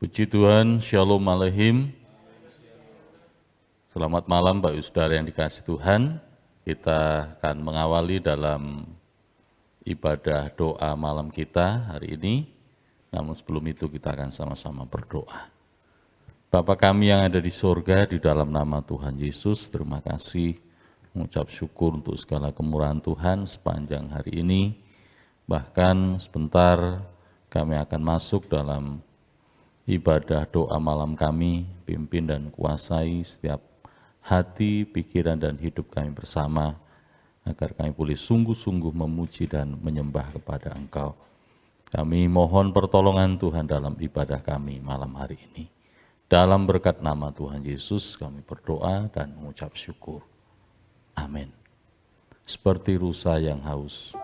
Puji Tuhan, Shalom Aleichem. Selamat malam Bapak Ibu Saudara yang dikasihi Tuhan. Kita akan mengawali dalam ibadah doa malam kita hari ini. Namun sebelum itu kita akan sama-sama berdoa. Bapa kami yang ada di surga, di dalam nama Tuhan Yesus, terima kasih, mengucap syukur untuk segala kemurahan Tuhan sepanjang hari ini. Bahkan sebentar kami akan masuk dalam ibadah doa malam kami, pimpin dan kuasai setiap hati, pikiran, dan hidup kami bersama, agar kami boleh sungguh-sungguh memuji dan menyembah kepada Engkau. Kami mohon pertolongan Tuhan dalam ibadah kami malam hari ini. Dalam berkat nama Tuhan Yesus kami berdoa dan mengucap syukur. Amin. Seperti rusa yang haus.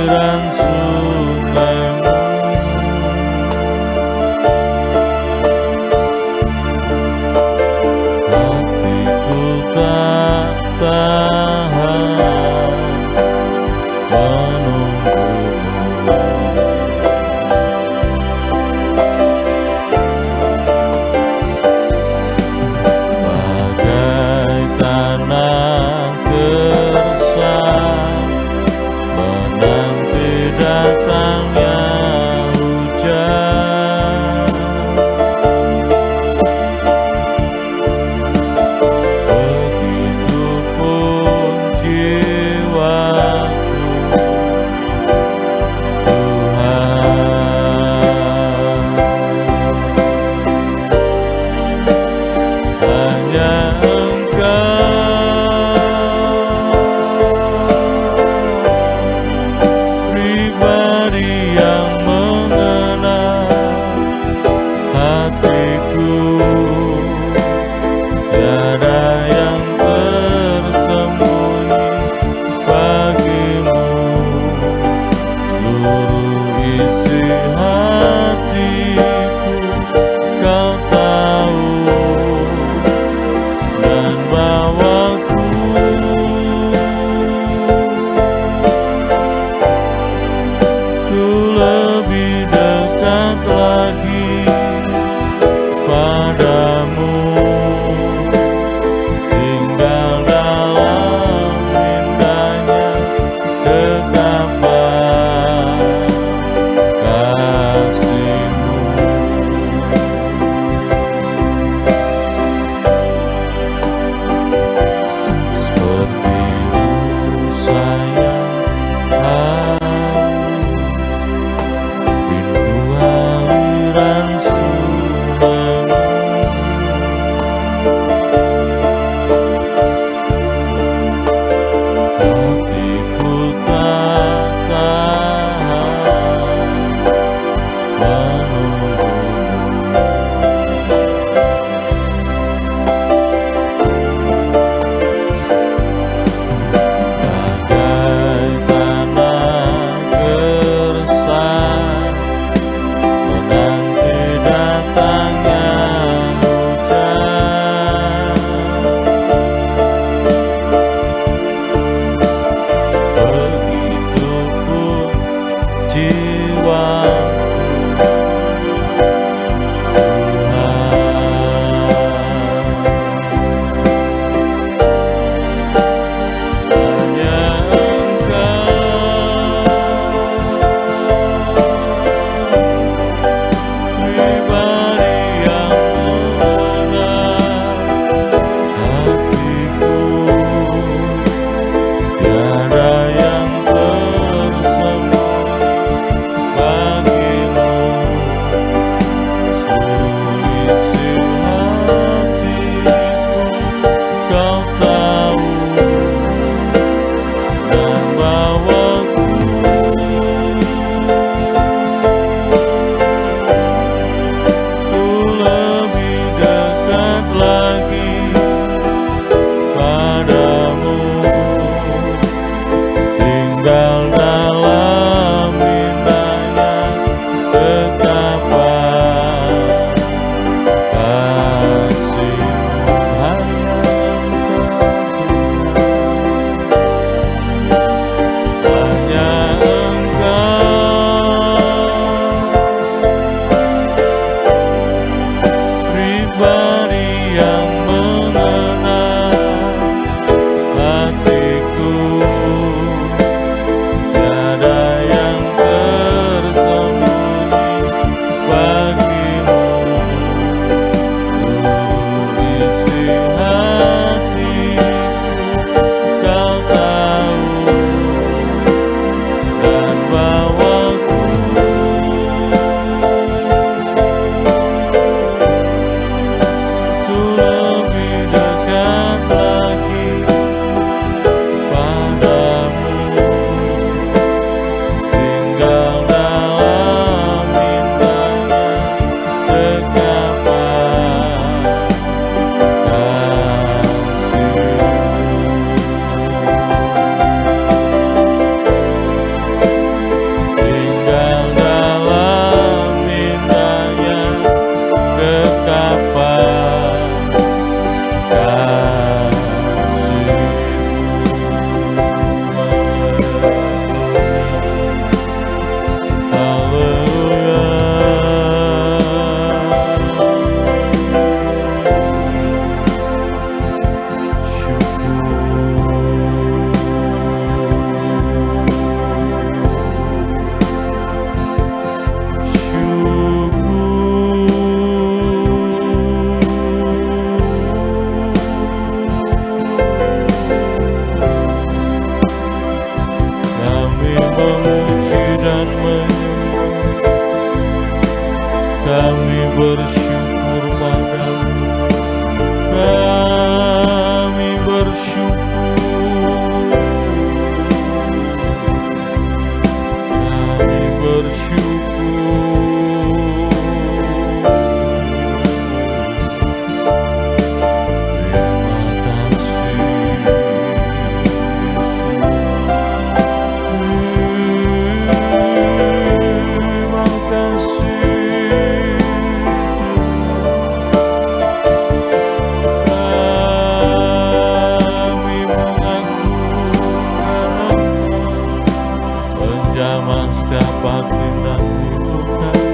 Aliran bawaku lebih dekat lagi padamu, tinggal dalam indahnya ketapan kasih-Mu hanya pribadi yang mengenal hatiku, tiada yang tersembunyi bagimu. Isi hatiku Kau tahu, dan bawaku lebih dekat lagi padamu, tinggal dalam indahnya dekapan kasih-Mu, tinggal dalam indahnya dekapan kami memuji dan menyembah, kami bersyukur padamu, kami bersyukur, kami bersyukur. Terima kasih Terima kasih kami mengakukan penjaman setiap batin dan hidup kami.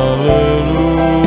Haleluya.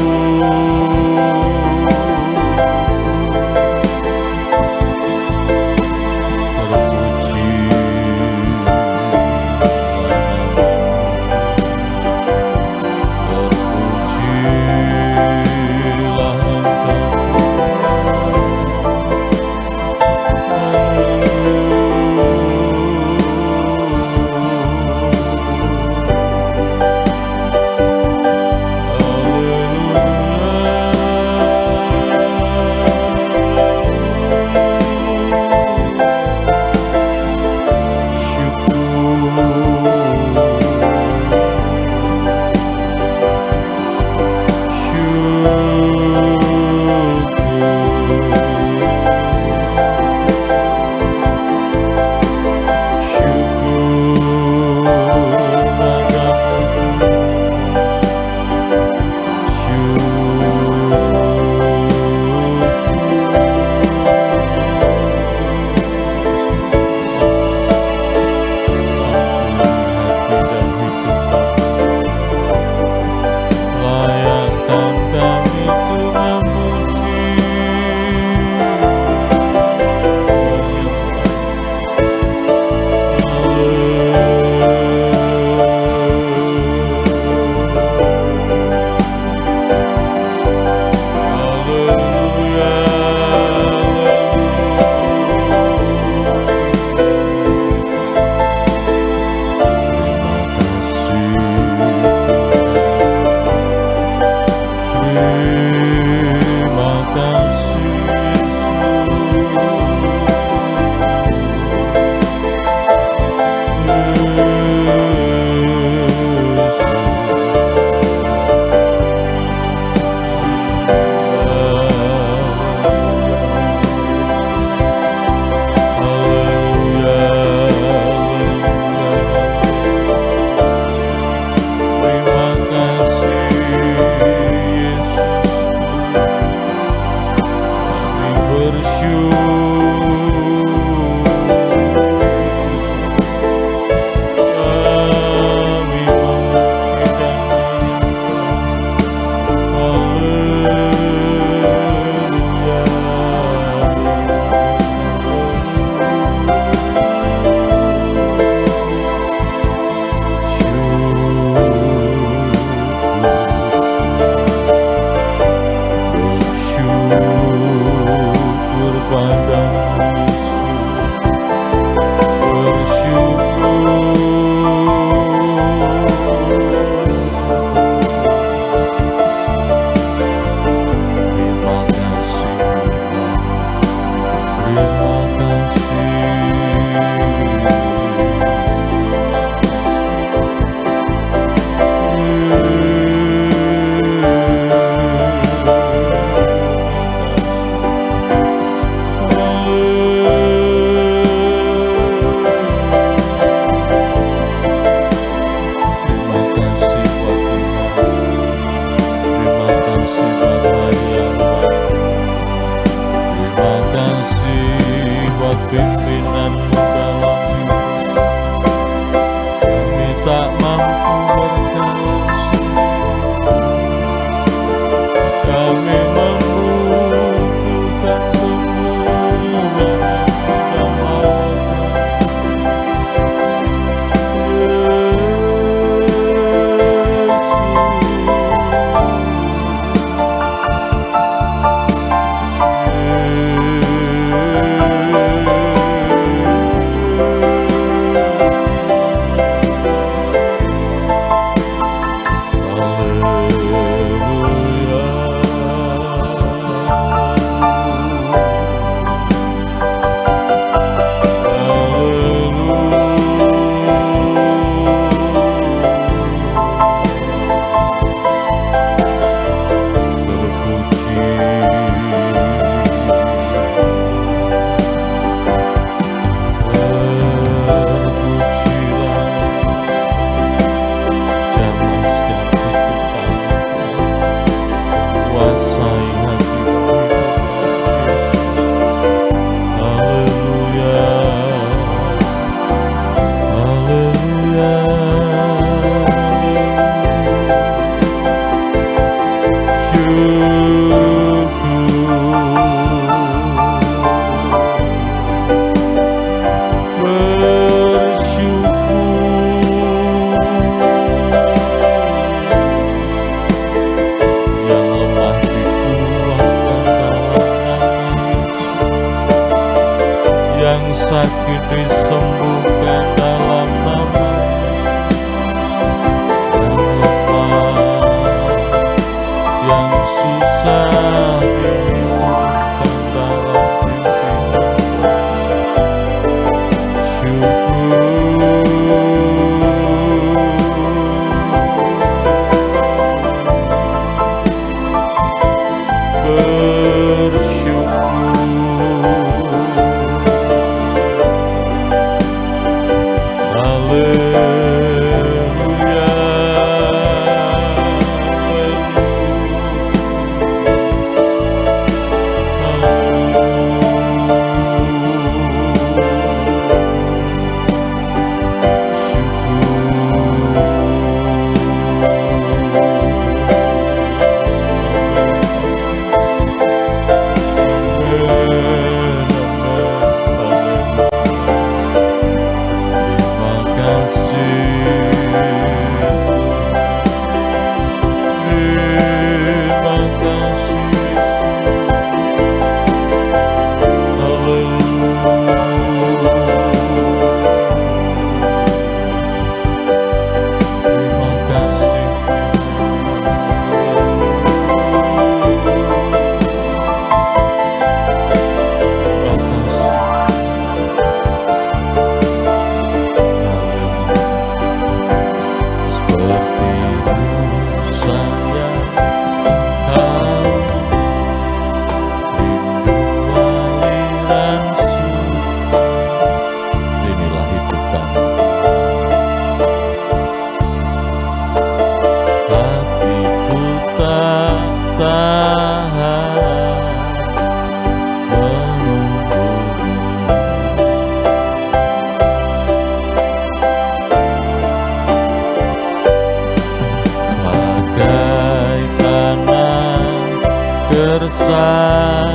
basah,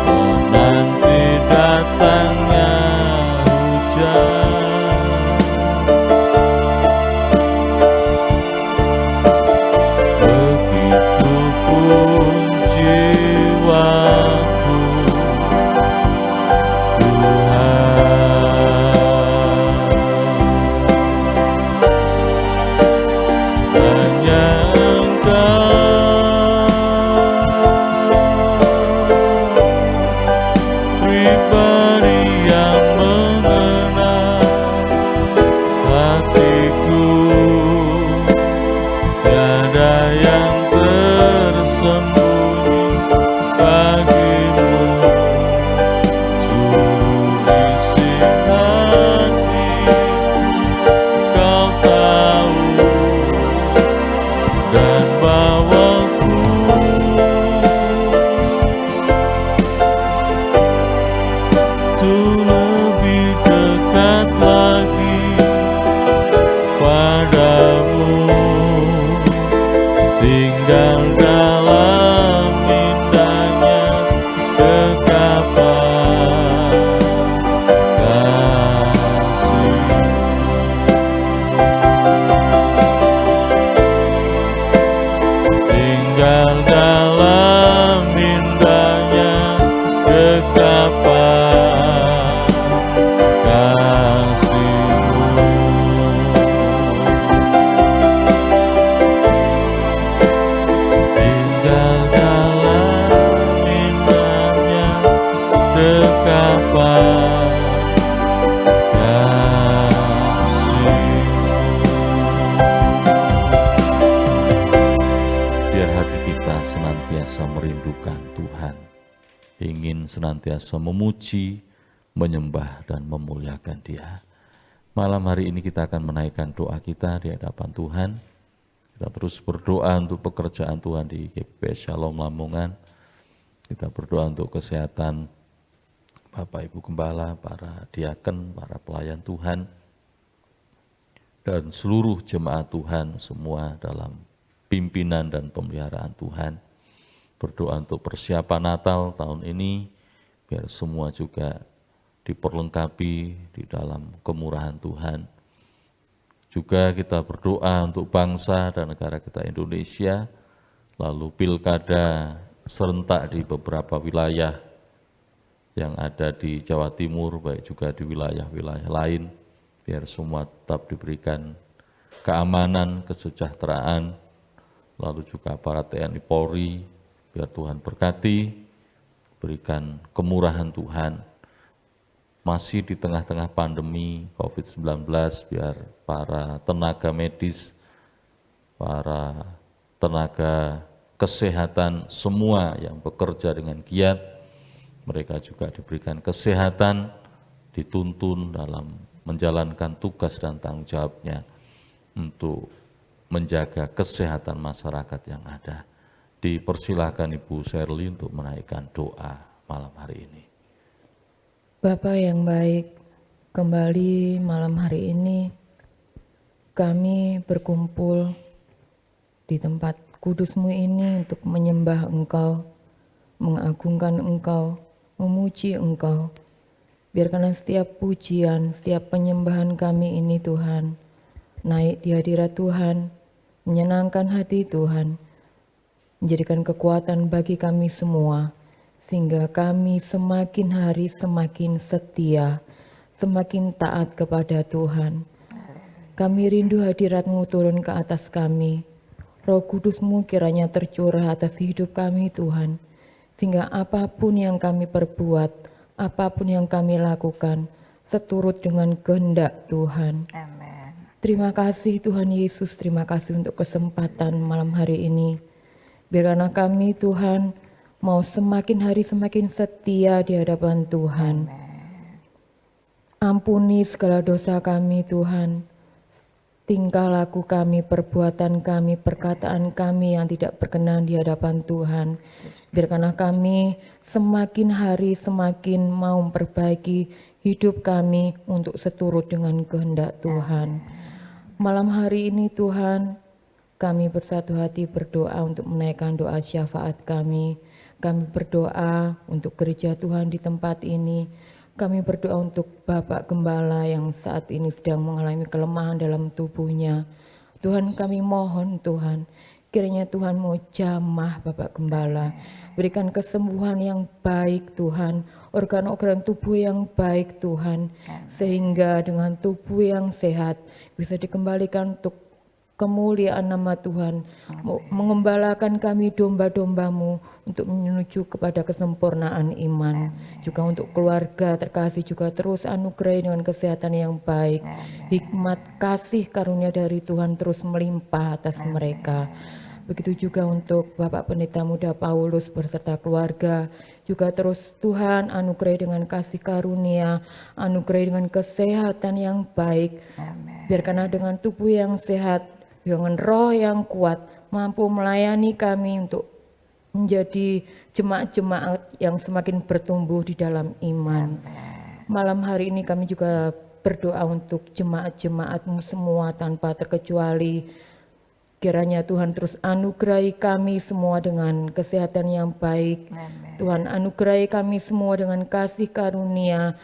menanti datangnya hujan. Begitupun jiwaku, Tuhan, hanya Engkau pribadi yang mengenal hatiku, tiada yang tersembunyi bagimu, seluruh isi hatiku Kau tahu, dan bawaku untuk lebih dekat lagi padamu, tinggal dalam indahnya dekapan kasih. Tinggal dalam indahnya dekapan kasih-Mu. Tinggal dalam indahnya dekapan kasih-Mu. Biar hati kita senantiasa merindukan Tuhan, ingin senantiasa memuji, menyembah, dan memuliakan Dia. Malam hari ini kita akan menaikkan doa kita di hadapan Tuhan. Kita terus berdoa untuk pekerjaan Tuhan di GPPS Shalom Lamongan. Kita berdoa untuk kesehatan Bapak Ibu Gembala, para diaken, para pelayan Tuhan, dan seluruh jemaat Tuhan semua dalam pimpinan dan pemeliharaan Tuhan. Berdoa untuk persiapan Natal tahun ini, biar semua juga diperlengkapi di dalam kemurahan Tuhan. Juga kita berdoa untuk bangsa dan negara kita Indonesia, lalu pilkada serentak di beberapa wilayah yang ada di Jawa Timur, baik juga di wilayah-wilayah lain, biar semua tetap diberikan keamanan, kesejahteraan, lalu juga para TNI Polri, biar Tuhan berkati, berikan kemurahan Tuhan. Masih di tengah-tengah pandemi COVID-19, biar para tenaga medis, para tenaga kesehatan, semua yang bekerja dengan giat, mereka juga diberikan kesehatan, dituntun dalam menjalankan tugas dan tanggung jawabnya untuk menjaga kesehatan masyarakat yang ada. Dipersilahkan Ibu Sherly untuk menaikkan doa malam hari ini. Bapa yang baik, kembali malam hari ini kami berkumpul di tempat kudus-Mu ini untuk menyembah Engkau, mengagungkan Engkau, memuji Engkau. Biarkanlah setiap pujian, setiap penyembahan kami ini Tuhan, naik di hadirat Tuhan, menyenangkan hati Tuhan, menjadikan kekuatan bagi kami semua, sehingga kami semakin hari semakin setia, semakin taat kepada Tuhan. Kami rindu hadirat-Mu turun ke atas kami. Roh Kudus-Mu kiranya tercurah atas hidup kami Tuhan, sehingga apapun yang kami perbuat, apapun yang kami lakukan, seturut dengan kehendak Tuhan. Amin. Terima kasih Tuhan Yesus, terima kasih untuk kesempatan malam hari ini. Biarlah kami Tuhan mau semakin hari semakin setia di hadapan Tuhan. Ampuni segala dosa kami Tuhan, tingkah laku kami, perbuatan kami, perkataan kami yang tidak berkenan di hadapan Tuhan. Biarkanlah kami semakin hari semakin mau memperbaiki hidup kami untuk seturut dengan kehendak Tuhan. Malam hari ini Tuhan, kami bersatu hati berdoa untuk menaikkan doa syafaat kami. kami berdoa untuk gereja Tuhan di tempat ini. Kami berdoa untuk Bapak Gembala yang saat ini sedang mengalami kelemahan dalam tubuhnya. Tuhan, kami mohon Tuhan, kiranya Tuhan mau jamah Bapak Gembala. Berikan kesembuhan yang baik Tuhan, organ-organ tubuh yang baik Tuhan, sehingga dengan tubuh yang sehat bisa dikembalikan untuk kemuliaan nama Tuhan, mengembalakan kami domba-dombamu untuk menuju kepada kesempurnaan iman. Juga untuk keluarga terkasih juga terus anugerai dengan kesehatan yang baik. Hikmat kasih karunia dari Tuhan terus melimpah atas mereka. Begitu juga untuk Bapak Pendeta Muda Paulus beserta keluarga, juga terus Tuhan anugerai dengan kasih karunia, anugerai dengan kesehatan yang baik. Biarkanlah dengan tubuh yang sehat, dengan roh yang kuat, mampu melayani kami untuk menjadi jemaat-jemaat yang semakin bertumbuh di dalam iman. Malam hari ini kami juga berdoa untuk jemaat-jemaat-Mu semua tanpa terkecuali. Kiranya Tuhan terus anugerai kami semua dengan kesehatan yang baik. Tuhan anugerai kami semua dengan kasih karunia.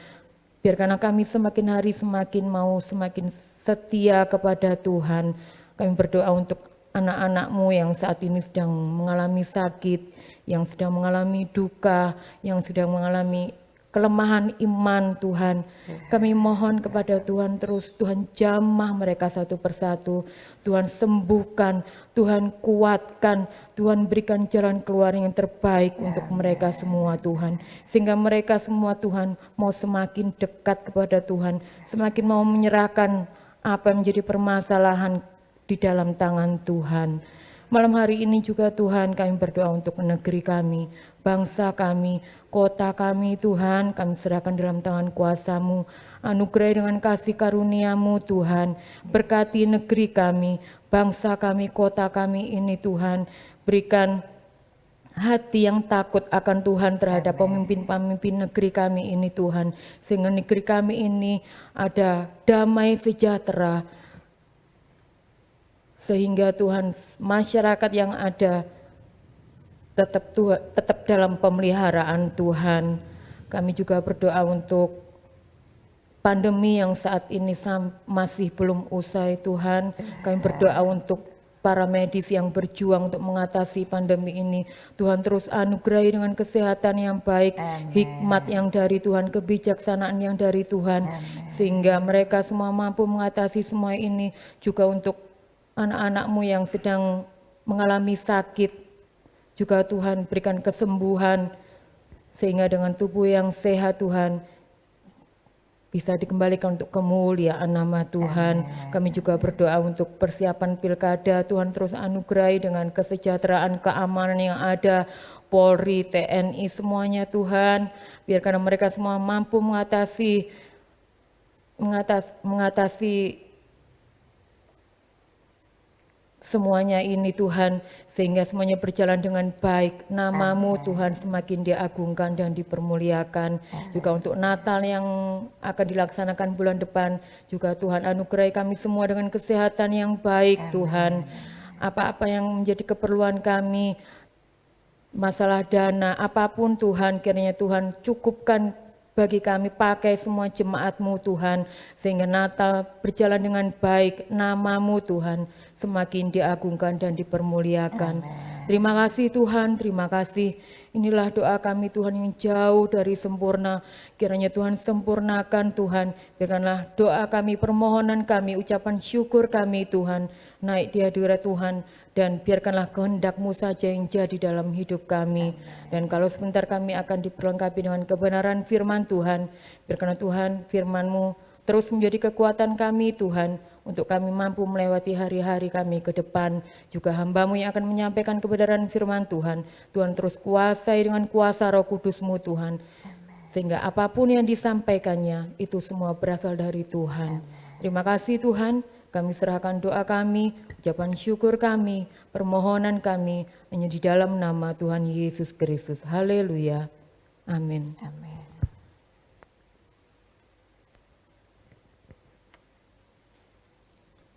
Biarkanlah kami semakin hari semakin mau semakin setia kepada Tuhan. Kami berdoa untuk anak-anak-Mu yang saat ini sedang mengalami sakit, yang sedang mengalami duka, yang sedang mengalami kelemahan iman Tuhan. Kami mohon kepada Tuhan terus, Tuhan jamah mereka satu persatu. Tuhan sembuhkan, Tuhan kuatkan, Tuhan berikan jalan keluar yang terbaik untuk mereka semua Tuhan. Sehingga mereka semua Tuhan mau semakin dekat kepada Tuhan, semakin mau menyerahkan apa yang menjadi permasalahan di dalam tangan Tuhan. Malam hari ini juga Tuhan kami berdoa untuk negeri kami, bangsa kami, kota kami Tuhan, kami serahkan dalam tangan kuasa-Mu. Anugerai dengan kasih karunia-Mu Tuhan, berkati negeri kami, bangsa kami, kota kami ini Tuhan. Berikan hati yang takut akan Tuhan terhadap pemimpin-pemimpin negeri kami ini Tuhan. Sehingga negeri kami ini ada damai sejahtera, sehingga Tuhan masyarakat yang ada tetap dalam pemeliharaan Tuhan. Kami juga berdoa untuk pandemi yang saat ini masih belum usai Tuhan. Kami berdoa untuk para medis yang berjuang untuk mengatasi pandemi ini. Tuhan terus anugerai dengan kesehatan yang baik, hikmat yang dari Tuhan, kebijaksanaan yang dari Tuhan. Sehingga mereka semua mampu mengatasi semua ini. Juga untuk anak-anak-Mu yang sedang mengalami sakit, juga Tuhan berikan kesembuhan, sehingga dengan tubuh yang sehat Tuhan bisa dikembalikan untuk kemuliaan nama Tuhan. Kami juga berdoa untuk persiapan pilkada, Tuhan terus anugerai dengan kesejahteraan, keamanan yang ada, Polri, TNI, semuanya Tuhan. Biarkan mereka semua mampu mengatasi semuanya ini Tuhan, sehingga semuanya berjalan dengan baik. Nama-Mu Tuhan semakin diagungkan dan dipermuliakan. Juga untuk Natal yang akan dilaksanakan bulan depan, juga Tuhan anugerai kami semua dengan kesehatan yang baik Tuhan. Apa-apa yang menjadi keperluan kami, masalah dana, apapun Tuhan, kiranya Tuhan cukupkan bagi kami, pakai semua jemaat-Mu Tuhan, sehingga Natal berjalan dengan baik. Nama-Mu Tuhan semakin diagungkan dan dipermuliakan. Terima kasih Tuhan, terima kasih. Inilah doa kami Tuhan yang jauh dari sempurna. Kiranya Tuhan sempurnakan Tuhan. Biarkanlah doa kami, permohonan kami, ucapan syukur kami Tuhan naik di hadirat Tuhan. Dan biarkanlah kehendak-Mu saja yang jadi dalam hidup kami. Dan kalau sebentar kami akan diperlengkapi dengan kebenaran firman Tuhan, biarkanlah Tuhan firman-Mu terus menjadi kekuatan kami Tuhan, untuk kami mampu melewati hari-hari kami ke depan. Juga hamba-Mu yang akan menyampaikan kebenaran firman Tuhan, Tuhan terus kuasai dengan kuasa Roh Kudus-Mu Tuhan, sehingga apapun yang disampaikannya itu semua berasal dari Tuhan. Terima kasih Tuhan, kami serahkan doa kami, ucapan syukur kami, permohonan kami hanya di dalam nama Tuhan Yesus Kristus. Haleluya. Amin. Amin.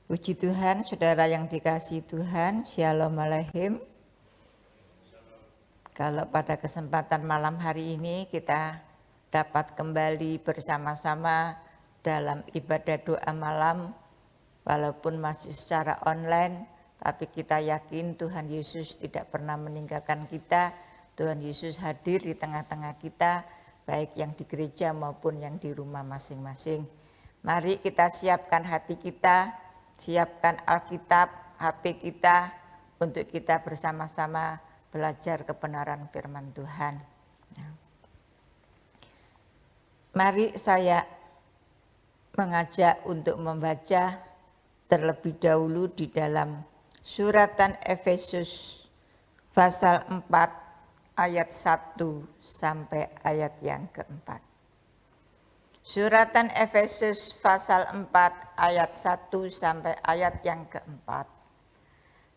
Puji Tuhan, saudara yang dikasihi Tuhan, Shalom Aleichem. Kalau pada kesempatan malam hari ini kita dapat kembali bersama-sama dalam ibadah doa malam, walaupun masih secara online, tapi kita yakin Tuhan Yesus tidak pernah meninggalkan kita. Tuhan Yesus hadir di tengah-tengah kita, baik yang di gereja maupun yang di rumah masing-masing. Mari kita siapkan hati kita, siapkan Alkitab, HP kita, untuk kita bersama-sama belajar kebenaran firman Tuhan. Mari saya mengajak untuk membaca terlebih dahulu di dalam suratan Efesus pasal 4 ayat 1 sampai ayat yang keempat. Suratan Efesus pasal 4 ayat 1 sampai ayat yang keempat.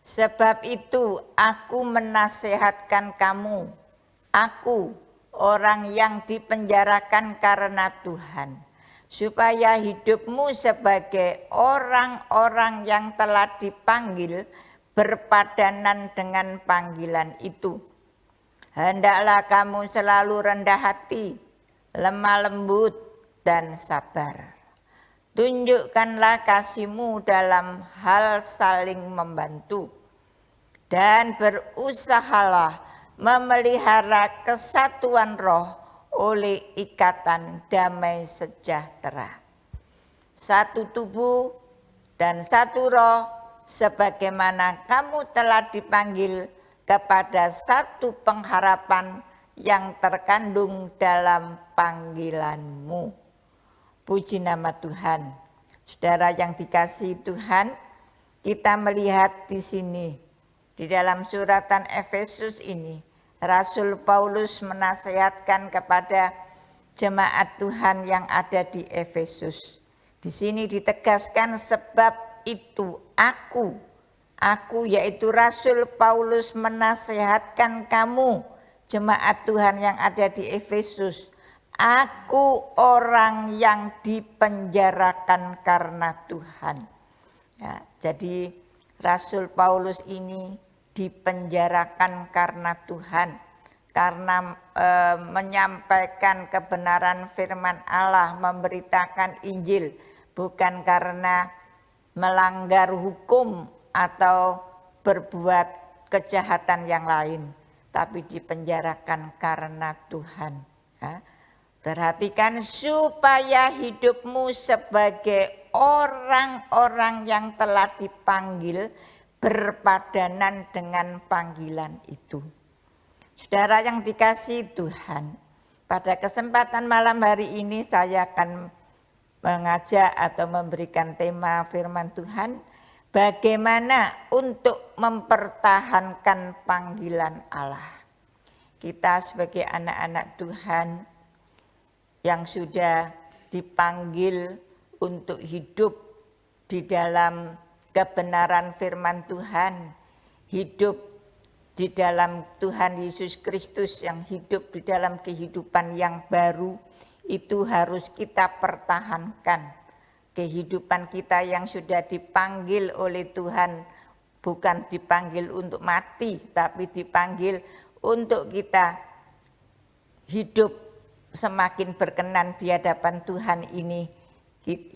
Sebab itu aku menasehatkan kamu, aku orang yang dipenjarakan karena Tuhan, supaya hidupmu sebagai orang-orang yang telah dipanggil berpadanan dengan panggilan itu. Hendaklah kamu selalu rendah hati, lemah lembut dan sabar. Tunjukkanlah kasihmu dalam hal saling membantu, dan berusahalah memelihara kesatuan roh oleh ikatan damai sejahtera. Satu tubuh dan satu roh, sebagaimana kamu telah dipanggil kepada satu pengharapan yang terkandung dalam panggilanmu. Puji nama Tuhan. Saudara yang dikasihi Tuhan, kita melihat di sini, di dalam suratan Efesus ini, Rasul Paulus menasihatkan kepada jemaat Tuhan yang ada di Efesus. Di sini ditegaskan, sebab itu aku yaitu Rasul Paulus menasihatkan kamu, jemaat Tuhan yang ada di Efesus. Aku orang yang dipenjarakan karena Tuhan. Ya, jadi Rasul Paulus ini dipenjarakan karena Tuhan, karena menyampaikan kebenaran firman Allah, memberitakan Injil, bukan karena melanggar hukum atau berbuat kejahatan yang lain, tapi dipenjarakan karena Tuhan. Ya. Perhatikan, supaya hidupmu sebagai orang-orang yang telah dipanggil berpadanan dengan panggilan itu. Saudara yang dikasihi Tuhan, pada kesempatan malam hari ini saya akan mengajak atau memberikan tema firman Tuhan, bagaimana untuk mempertahankan panggilan Allah. Kita sebagai anak-anak Tuhan yang sudah dipanggil untuk hidup di dalam kebenaran firman Tuhan, hidup di dalam Tuhan Yesus Kristus, yang hidup di dalam kehidupan yang baru, itu harus kita pertahankan. Kehidupan kita yang sudah dipanggil oleh Tuhan, bukan dipanggil untuk mati, tapi dipanggil untuk kita hidup semakin berkenan di hadapan Tuhan ini.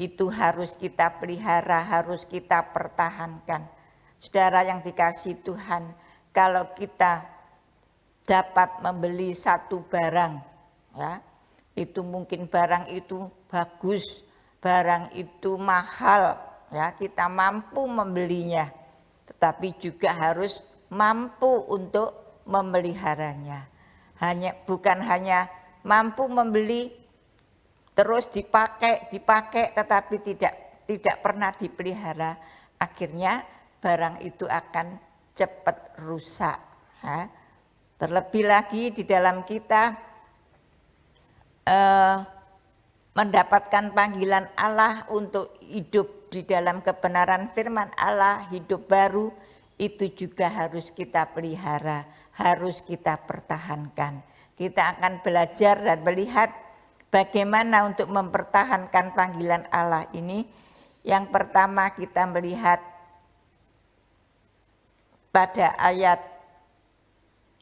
Itu harus kita pelihara, harus kita pertahankan. Saudara yang dikasihi Tuhan, kalau kita dapat membeli satu barang, ya, itu mungkin barang itu bagus, barang itu mahal, ya, kita mampu membelinya, tetapi juga harus mampu untuk memeliharanya. Bukan hanya mampu membeli terus dipakai tetapi tidak pernah dipelihara, akhirnya barang itu akan cepat rusak. Ya. Terlebih lagi di dalam kita mendapatkan panggilan Allah untuk hidup di dalam kebenaran firman Allah, hidup baru, itu juga harus kita pelihara, harus kita pertahankan. Kita akan belajar dan melihat bagaimana untuk mempertahankan panggilan Allah ini. Yang pertama kita melihat pada ayat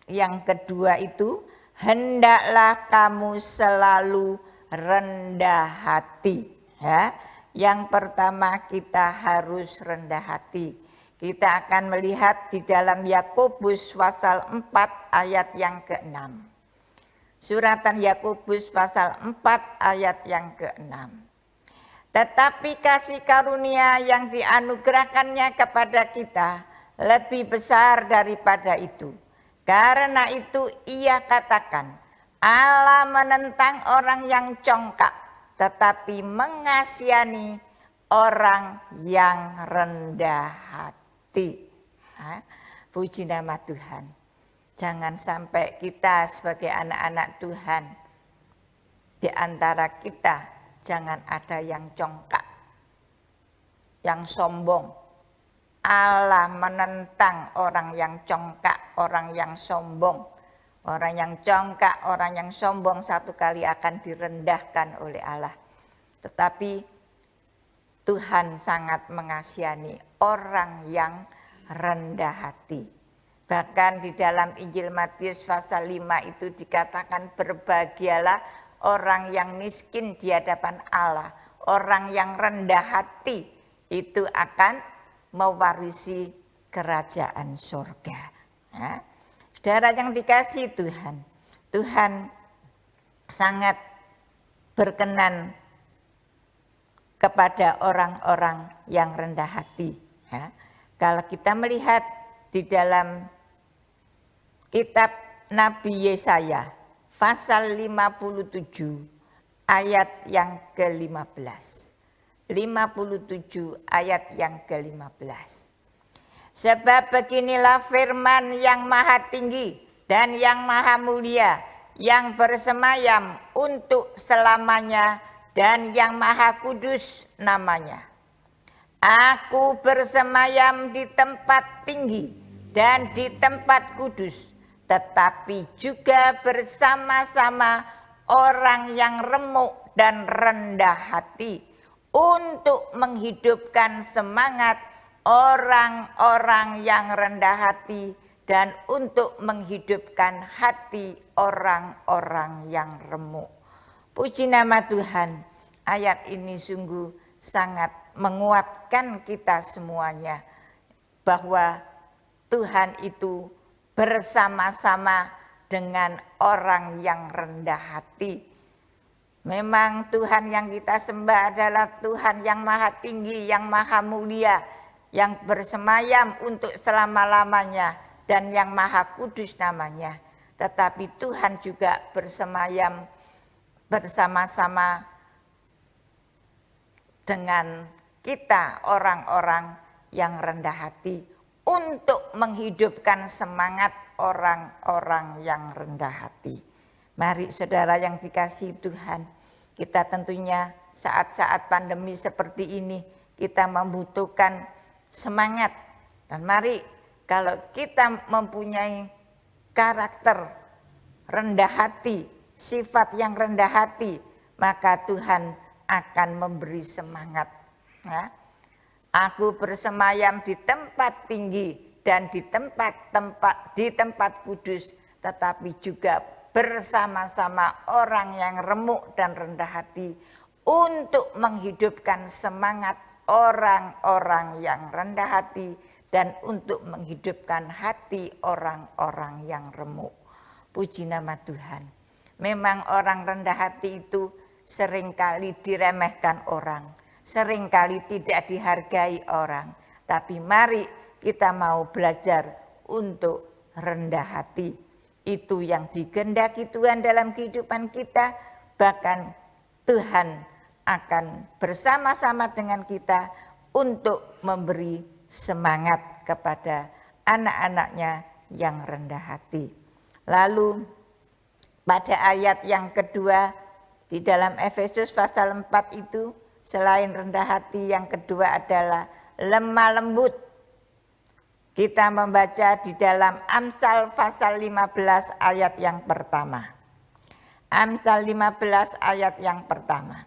yang kedua itu, hendaklah kamu selalu rendah hati. Ya. Yang pertama kita harus rendah hati. Kita akan melihat di dalam Yakobus pasal 4 ayat yang ke-6. Suratan Yakobus pasal 4 ayat yang ke-6. Tetapi kasih karunia yang dianugerahkannya kepada kita lebih besar daripada itu. Karena itu ia katakan, Allah menentang orang yang congkak, tetapi mengasihani orang yang rendah hati. Puji nama Tuhan. Jangan sampai kita sebagai anak-anak Tuhan, di antara kita jangan ada yang congkak, yang sombong. Allah menentang orang yang congkak, orang yang sombong. Orang yang congkak, orang yang sombong satu kali akan direndahkan oleh Allah. Tetapi Tuhan sangat mengasihani orang yang rendah hati. Bahkan di dalam Injil Matius pasal 5 itu dikatakan, berbahagialah orang yang miskin di hadapan Allah. Orang yang rendah hati itu akan mewarisi kerajaan surga. Ya. Saudara yang dikasihi Tuhan, Tuhan sangat berkenan kepada orang-orang yang rendah hati. Ya. Kalau kita melihat di dalam kitab Nabi Yesaya pasal 57 ayat yang ke-15. 57 ayat yang ke-15. Sebab beginilah firman yang maha tinggi dan yang maha mulia, yang bersemayam untuk selamanya dan yang maha kudus namanya. Aku bersemayam di tempat tinggi dan di tempat kudus, tetapi juga bersama-sama orang yang remuk dan rendah hati, untuk menghidupkan semangat orang-orang yang rendah hati dan untuk menghidupkan hati orang-orang yang remuk. Puji nama Tuhan, ayat ini sungguh sangat menguatkan kita semuanya bahwa Tuhan itu bersama-sama dengan orang yang rendah hati. Memang Tuhan yang kita sembah adalah Tuhan yang maha tinggi, yang maha mulia, yang bersemayam untuk selama-lamanya dan yang maha kudus namanya. Tetapi Tuhan juga bersemayam bersama-sama dengan kita orang-orang yang rendah hati untuk menghidupkan semangat orang-orang yang rendah hati. Mari saudara yang dikasihi Tuhan, kita tentunya saat-saat pandemi seperti ini kita membutuhkan semangat. Dan mari kalau kita mempunyai karakter rendah hati, sifat yang rendah hati, maka Tuhan akan memberi semangat. Ya. Aku bersemayam di tempat tinggi dan di tempat kudus, tetapi juga bersama-sama orang yang remuk dan rendah hati untuk menghidupkan semangat orang-orang yang rendah hati dan untuk menghidupkan hati orang-orang yang remuk. Puji nama Tuhan. Memang orang rendah hati itu seringkali diremehkan orang, seringkali tidak dihargai orang. Tapi mari kita mau belajar untuk rendah hati. Itu yang dikehendaki Tuhan dalam kehidupan kita. Bahkan Tuhan akan bersama-sama dengan kita untuk memberi semangat kepada anak-anaknya yang rendah hati. Lalu pada ayat yang kedua di dalam Efesus pasal 4 itu, selain rendah hati, yang kedua adalah lemah lembut. Kita membaca di dalam Amsal pasal 15 ayat yang pertama. Amsal 15 ayat yang pertama.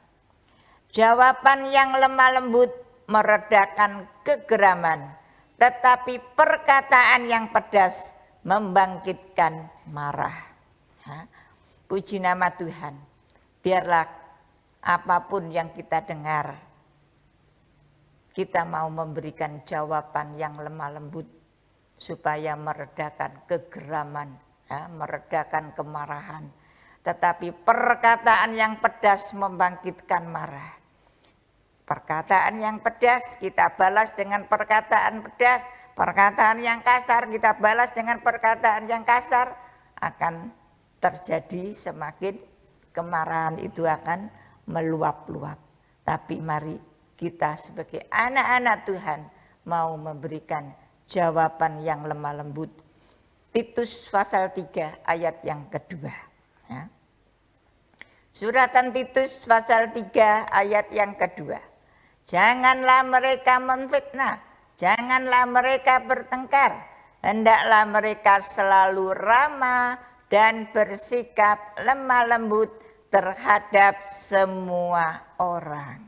Jawaban yang lemah lembut meredakan kegeraman, tetapi perkataan yang pedas membangkitkan marah. Ya. Puji nama Tuhan. Biarlah apapun yang kita dengar, kita mau memberikan jawaban yang lemah lembut supaya meredakan kegeraman, ya, meredakan kemarahan. Tetapi perkataan yang pedas membangkitkan marah. Perkataan yang pedas kita balas dengan perkataan pedas. Perkataan yang kasar kita balas dengan perkataan yang kasar. Akan terjadi semakin kemarahan itu akan meluap-luap. Tapi mari kita sebagai anak-anak Tuhan mau memberikan jawaban yang lemah lembut. Titus pasal 3 ayat yang kedua. Ya. Suratan Titus pasal 3 ayat yang kedua. Janganlah mereka memfitnah, janganlah mereka bertengkar, hendaklah mereka selalu ramah dan bersikap lemah lembut terhadap semua orang.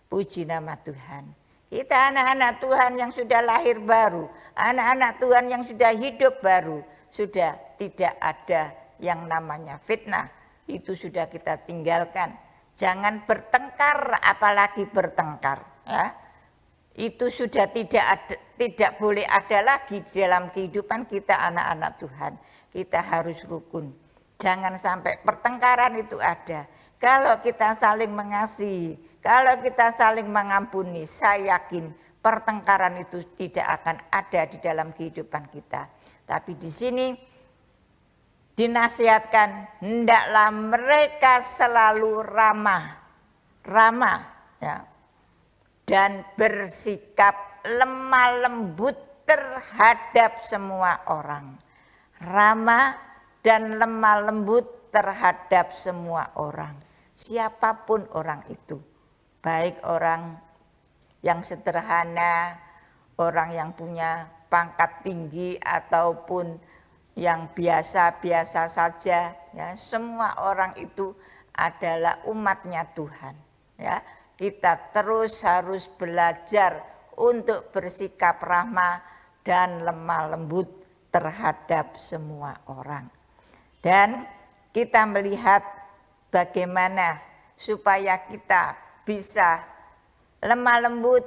Puji nama Tuhan. Kita anak-anak Tuhan yang sudah lahir baru, anak-anak Tuhan yang sudah hidup baru, sudah tidak ada yang namanya fitnah. Itu sudah kita tinggalkan. Jangan bertengkar, apalagi bertengkar. Ya. Itu sudah tidak boleh ada lagi di dalam kehidupan kita anak-anak Tuhan. Kita harus rukun. Jangan sampai pertengkaran itu ada. Kalau kita saling mengasihi, kalau kita saling mengampuni, saya yakin pertengkaran itu tidak akan ada di dalam kehidupan kita. Tapi di sini dinasihatkan, hendaklah mereka selalu ramah ya, dan bersikap lemah lembut terhadap semua orang. Ramah dan lemah lembut terhadap semua orang. Siapapun orang itu, baik orang yang sederhana, orang yang punya pangkat tinggi ataupun yang biasa-biasa saja, ya, semua orang itu adalah umatnya Tuhan. Ya, kita terus harus belajar untuk bersikap ramah dan lemah lembut terhadap semua orang. Dan kita melihat bagaimana supaya kita bisa lemah lembut,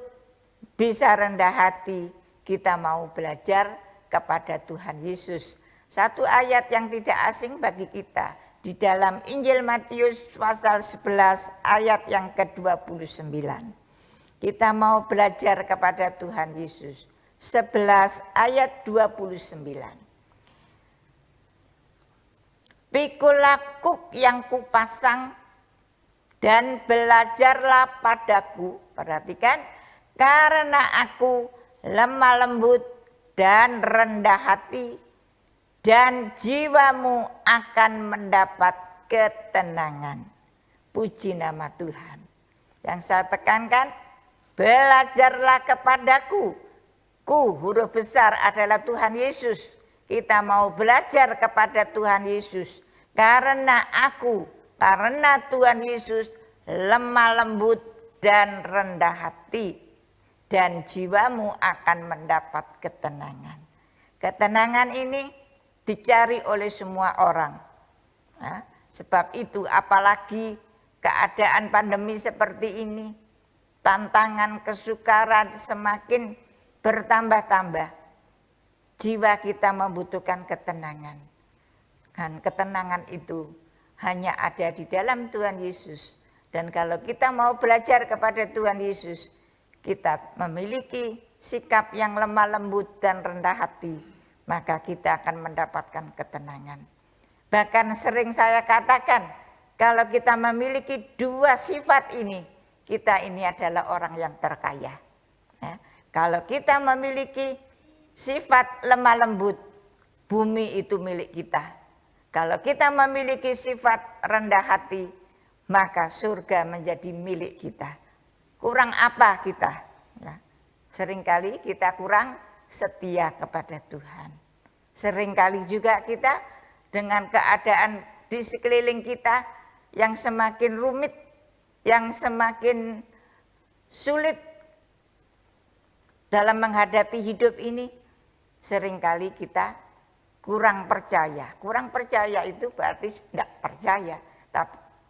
bisa rendah hati. Kita mau belajar kepada Tuhan Yesus. Satu ayat yang tidak asing bagi kita di dalam Injil Matius pasal 11 ayat yang ke-29. Kita mau belajar kepada Tuhan Yesus. 11 ayat 29. Pikulah kuk yang kupasang dan belajarlah padaku. Perhatikan, karena aku lemah lembut dan rendah hati, dan jiwamu akan mendapat ketenangan. Puji nama Tuhan. Yang saya tekankan, belajarlah kepadaku. Ku, huruf besar adalah Tuhan Yesus. Kita mau belajar kepada Tuhan Yesus. Karena Tuhan Yesus lemah lembut dan rendah hati. Dan jiwamu akan mendapat ketenangan. Ketenangan ini dicari oleh semua orang. Nah, sebab itu apalagi keadaan pandemi seperti ini, tantangan kesukaran semakin bertambah-tambah. Jiwa kita membutuhkan ketenangan. Dan ketenangan itu hanya ada di dalam Tuhan Yesus. Dan kalau kita mau belajar kepada Tuhan Yesus, kita memiliki sikap yang lemah lembut dan rendah hati, maka kita akan mendapatkan ketenangan. Bahkan sering saya katakan, kalau kita memiliki dua sifat ini, kita ini adalah orang yang terkaya. Ya. Kalau kita memiliki sifat lemah lembut, bumi itu milik kita. Kalau kita memiliki sifat rendah hati, maka surga menjadi milik kita. Kurang apa kita? Ya. Seringkali kita kurang setia kepada Tuhan. Seringkali juga kita dengan keadaan di sekeliling kita yang semakin rumit, yang semakin sulit dalam menghadapi hidup ini, seringkali kita kurang percaya. Kurang percaya itu berarti tidak percaya.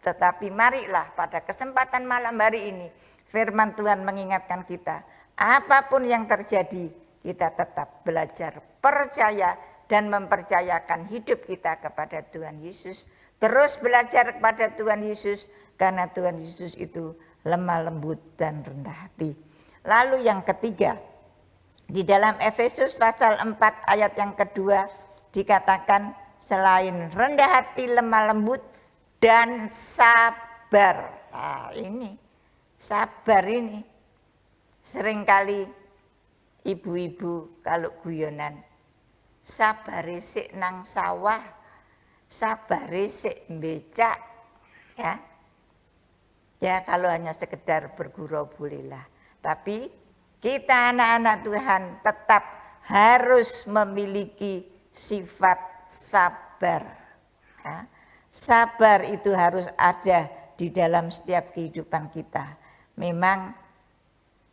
Tetapi marilah pada kesempatan malam hari ini firman Tuhan mengingatkan kita, apapun yang terjadi kita tetap belajar percaya dan mempercayakan hidup kita kepada Tuhan Yesus. Terus belajar kepada Tuhan Yesus karena Tuhan Yesus itu lemah lembut dan rendah hati. Lalu yang ketiga, di dalam Efesus pasal 4 ayat yang kedua dikatakan selain rendah hati, lemah lembut dan sabar. Nah, ini sabar ini seringkali ibu-ibu kalau guyonan, sabare sik nang sawah, sabare sik becak, ya. Ya kalau hanya sekedar bergurau bolehlah. Tapi kita anak-anak Tuhan tetap harus memiliki sifat sabar. Ya. Sabar itu harus ada di dalam setiap kehidupan kita. Memang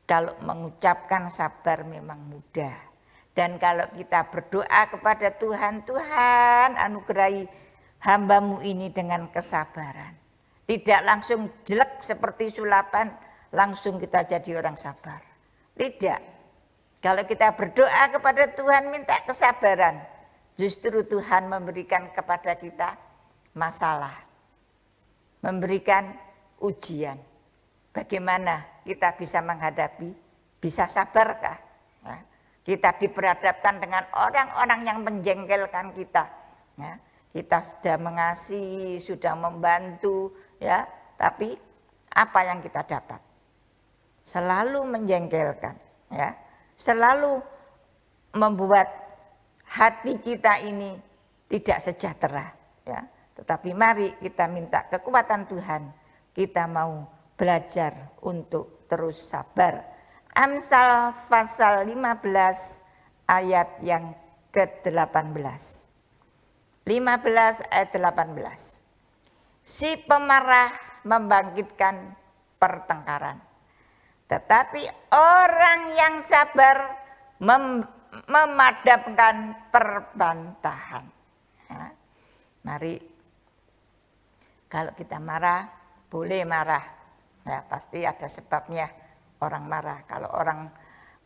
kalau mengucapkan sabar memang mudah. Dan kalau kita berdoa kepada Tuhan, Tuhan anugerahi hamba-Mu ini dengan kesabaran. Tidak langsung jelek seperti sulapan, langsung kita jadi orang sabar. Tidak. Kalau kita berdoa kepada Tuhan minta kesabaran, justru Tuhan memberikan kepada kita masalah. Memberikan ujian. Bagaimana kita bisa menghadapi, bisa sabarkah? Ya. Kita diperhadapkan dengan orang-orang yang menjengkelkan kita. Ya. Kita sudah mengasihi, sudah membantu, ya, tapi apa yang kita dapat? Selalu menjengkelkan, ya, selalu membuat hati kita ini tidak sejahtera, ya. Tetapi mari kita minta kekuatan Tuhan, kita mau belajar untuk terus sabar. Amsal pasal 15 ayat yang ke-18. 15 ayat 18. Si pemarah membangkitkan pertengkaran, tetapi orang yang sabar memadamkan perbantahan. Ya. Mari, kalau kita marah, boleh marah. Ya, pasti ada sebabnya orang marah. Kalau orang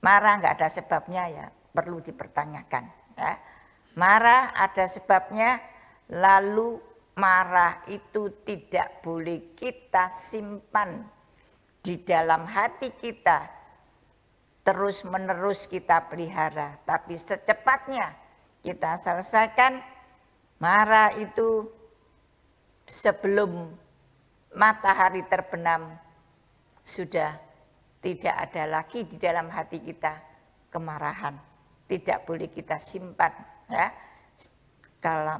marah nggak ada sebabnya ya perlu dipertanyakan. Ya. Marah ada sebabnya, lalu marah itu tidak boleh kita simpan di dalam hati kita, terus menerus kita pelihara. Tapi secepatnya kita selesaikan marah itu sebelum matahari terbenam, sudah tidak ada lagi di dalam hati kita kemarahan. Tidak boleh kita simpan, ya.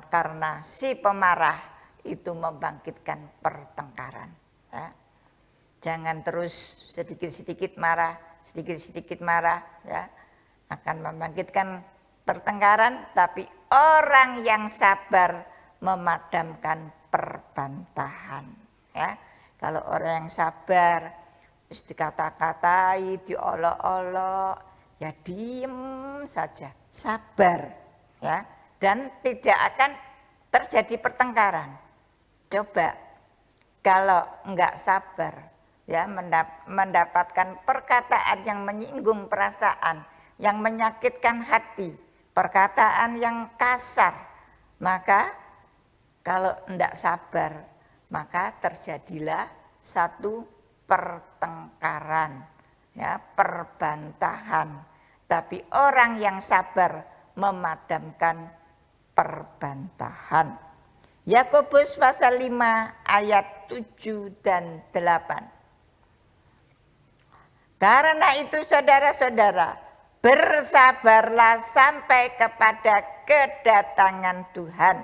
Karena si pemarah itu membangkitkan pertengkaran. Ya. Jangan terus sedikit-sedikit marah, ya, akan membangkitkan pertengkaran. Tapi orang yang sabar memadamkan perbantahan. Ya. Kalau orang yang sabar, dikata-katai, diolok-olok, ya diem saja, sabar, ya. Dan tidak akan terjadi pertengkaran. Coba kalau enggak sabar, ya, mendapatkan perkataan yang menyinggung perasaan, yang menyakitkan hati, perkataan yang kasar, maka kalau enggak sabar, maka terjadilah satu pertengkaran, ya, perbantahan. Tapi orang yang sabar memadamkan perbantahan. Yakobus pasal 5 ayat 7 dan 8. Karena itu saudara-saudara, bersabarlah sampai kepada kedatangan Tuhan.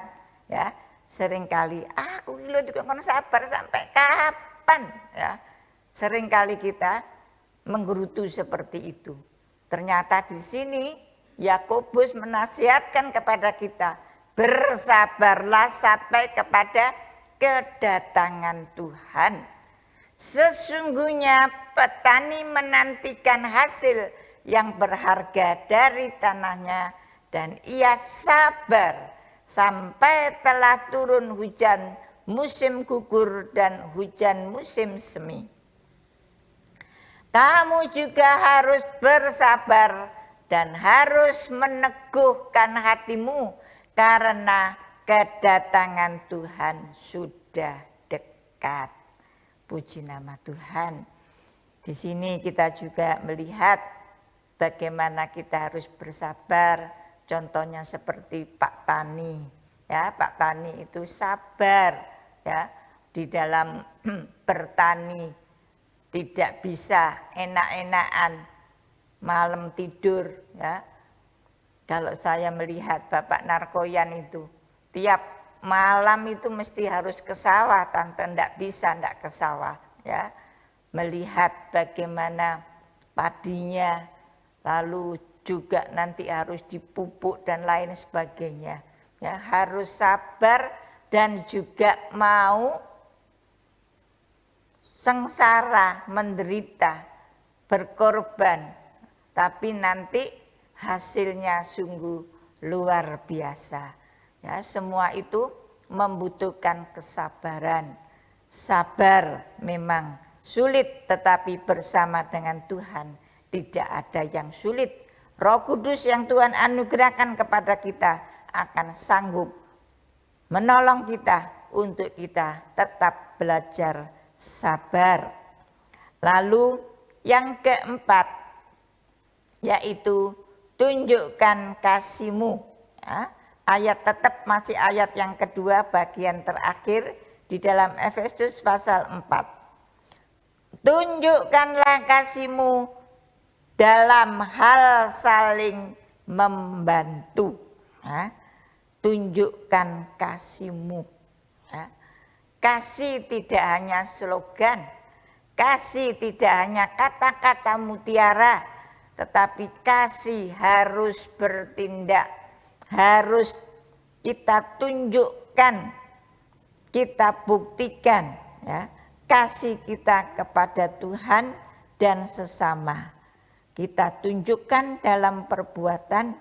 Ya, seringkali aku kilo juga kan sabar sampai kapan, ya. Seringkali kita menggerutu seperti itu. Ternyata di sini Yakobus menasihatkan kepada kita, bersabarlah sampai kepada kedatangan Tuhan. Sesungguhnya petani menantikan hasil yang berharga dari tanahnya dan ia sabar sampai telah turun hujan musim gugur dan hujan musim semi. Kamu juga harus bersabar dan harus meneguhkan hatimu karena kedatangan Tuhan sudah dekat. Puji nama Tuhan. Di sini kita juga melihat bagaimana kita harus bersabar. Contohnya seperti Pak Tani. Ya, Pak Tani itu sabar ya di dalam bertani. Tidak bisa enak-enakan malam tidur ya. Kalau saya melihat Bapak Narkoyan itu tiap malam itu mesti harus ke sawah, tante enggak bisa enggak ke sawah ya. Melihat bagaimana padinya, lalu juga nanti harus dipupuk dan lain sebagainya. Ya, harus sabar dan juga mau sengsara, menderita, berkorban, tapi nanti hasilnya sungguh luar biasa. Ya, semua itu membutuhkan kesabaran. Sabar memang sulit, tetapi bersama dengan Tuhan tidak ada yang sulit. Roh Kudus yang Tuhan anugerahkan kepada kita akan sanggup menolong kita untuk kita tetap belajar sabar. Lalu yang keempat yaitu tunjukkan kasih-Mu. Ya, ayat tetap masih ayat yang kedua bagian terakhir di dalam Efesus pasal 4. Tunjukkanlah kasih-Mu dalam hal saling membantu. Ya, tunjukkan kasih-Mu. Ya. Kasih tidak hanya slogan, kasih tidak hanya kata-kata mutiara, tetapi kasih harus bertindak, harus kita tunjukkan, kita buktikan ya, kasih kita kepada Tuhan dan sesama. Kita tunjukkan dalam perbuatan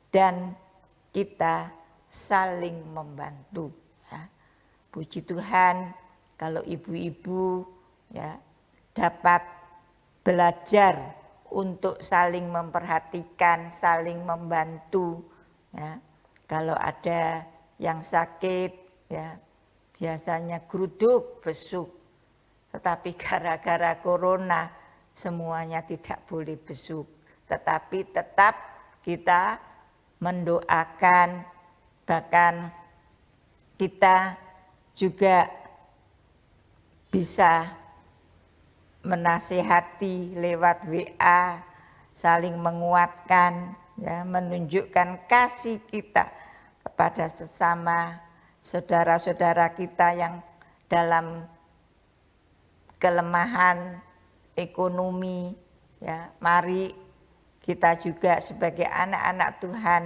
dan kita saling membantu. Puji Tuhan kalau ibu-ibu ya dapat belajar untuk saling memperhatikan, saling membantu ya. Kalau ada yang sakit ya biasanya geruduk, besuk. Tetapi gara-gara corona semuanya tidak boleh besuk. Tetapi tetap kita mendoakan, bahkan kita juga bisa menasihati lewat WA, saling menguatkan, ya, menunjukkan kasih kita kepada sesama saudara-saudara kita yang dalam kelemahan ekonomi. Ya, mari kita juga sebagai anak-anak Tuhan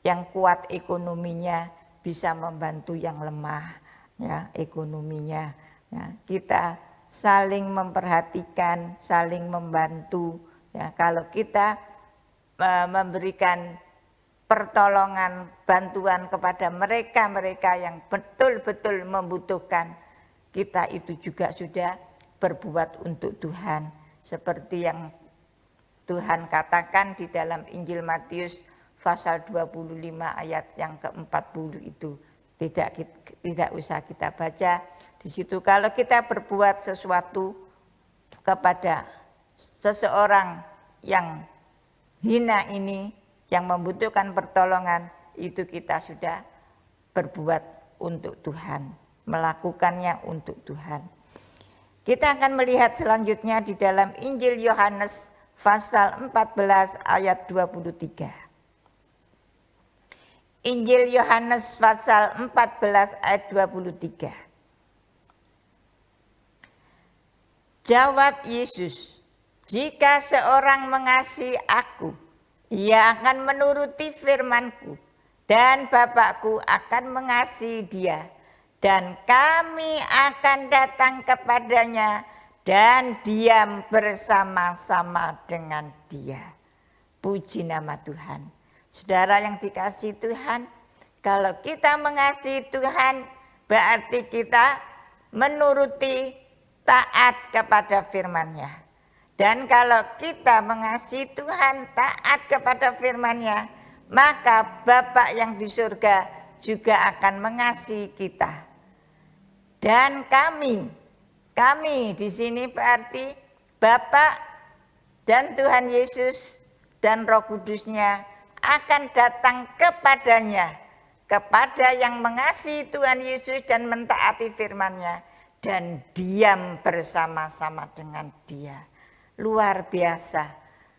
yang kuat ekonominya bisa membantu yang lemah. Ya, ekonominya ya, kita saling memperhatikan, saling membantu ya. Kalau kita memberikan pertolongan, bantuan kepada mereka-mereka yang betul-betul membutuhkan, kita itu juga sudah berbuat untuk Tuhan seperti yang Tuhan katakan di dalam Injil Matius pasal 25 ayat yang ke-40 itu. Tidak usah kita baca di situ. Kalau kita berbuat sesuatu kepada seseorang yang hina ini, yang membutuhkan pertolongan, itu kita sudah berbuat untuk Tuhan, melakukannya untuk Tuhan. Kita akan melihat selanjutnya di dalam Injil Yohanes pasal 14 ayat 23. Injil Yohanes pasal 14 ayat 23. Jawab Yesus, jika seorang mengasihi aku, ia akan menuruti firman-Ku, dan Bapakku akan mengasihi dia, dan kami akan datang kepadanya dan diam bersama-sama dengan dia. Puji nama Tuhan. Saudara yang dikasihi Tuhan, kalau kita mengasihi Tuhan, berarti kita menuruti taat kepada firman-Nya. Dan kalau kita mengasihi Tuhan, taat kepada firman-Nya, maka Bapa yang di surga juga akan mengasihi kita. Dan kami di sini berarti Bapa dan Tuhan Yesus dan Roh Kudus-Nya akan datang kepadanya, kepada yang mengasihi Tuhan Yesus dan mentaati firman-Nya, dan diam bersama-sama dengan Dia. Luar biasa.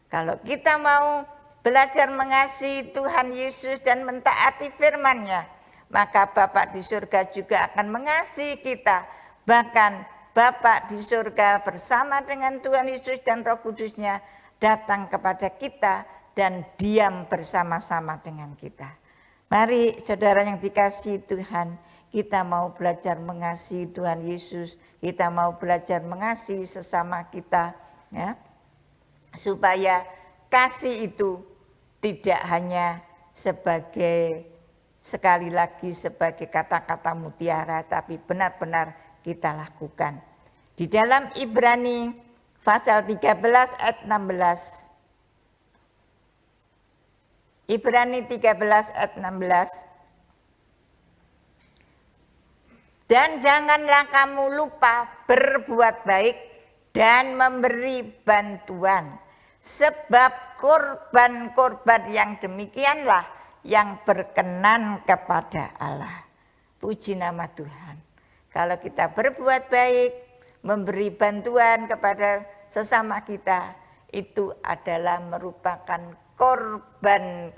Kalau kita mau belajar mengasihi Tuhan Yesus dan mentaati firman-Nya, maka Bapa di surga juga akan mengasihi kita. Bahkan Bapa di surga bersama dengan Tuhan Yesus dan Roh Kudus-Nya datang kepada kita dan diam bersama-sama dengan kita. Mari saudara yang dikasihi Tuhan, kita mau belajar mengasihi Tuhan Yesus, kita mau belajar mengasihi sesama kita, ya, supaya kasih itu tidak hanya sebagai, sekali lagi sebagai kata-kata mutiara, tapi benar-benar kita lakukan. Di dalam Ibrani pasal 13 ayat 16. Ibrani 13 ayat 16. Dan janganlah kamu lupa berbuat baik dan memberi bantuan. Sebab korban-korban yang demikianlah yang berkenan kepada Allah. Puji nama Tuhan. Kalau kita berbuat baik, memberi bantuan kepada sesama kita, itu adalah merupakan korban